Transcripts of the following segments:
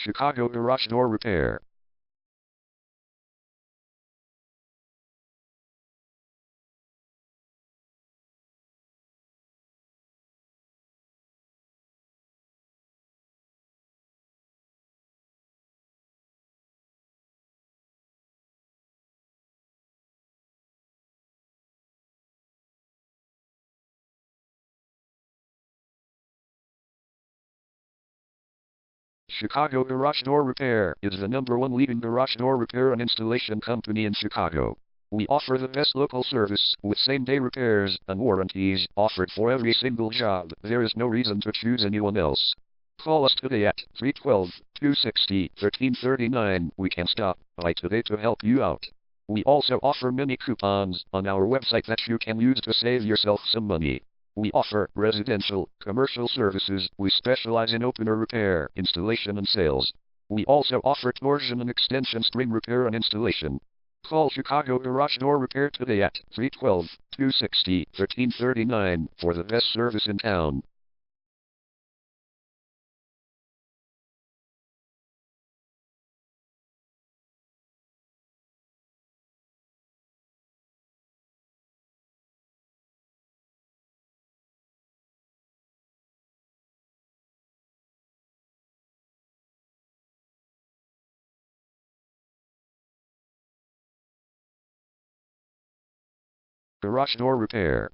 Chicago Garage Door Repair. Chicago Garage Door Repair is the #1 leading garage door repair and installation company in Chicago. We offer the best local service with same-day repairs and warranties offered for every single job. There is no reason to choose anyone else. Call us today at 312-260-1339. We can stop by today to help you out. We also offer many coupons on our website that you can use to save yourself some money. We offer residential, commercial services. We specialize in opener repair, installation and sales. We also offer torsion and extension spring repair and installation. Call Chicago Garage Door Repair today at 312-260-1339 for the best service in town. Garage Door Repair.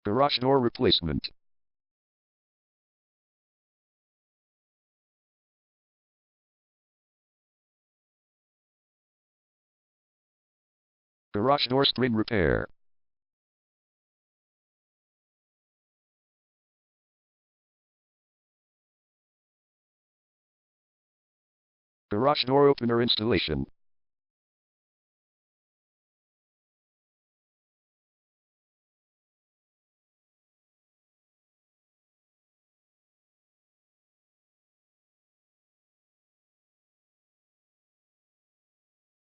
Garage Door Replacement. Garage Door Spring Repair. Garage Door Opener Installation.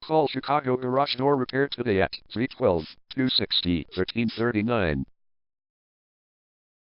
Call Chicago Garage Door Repair today at 312-260-1339.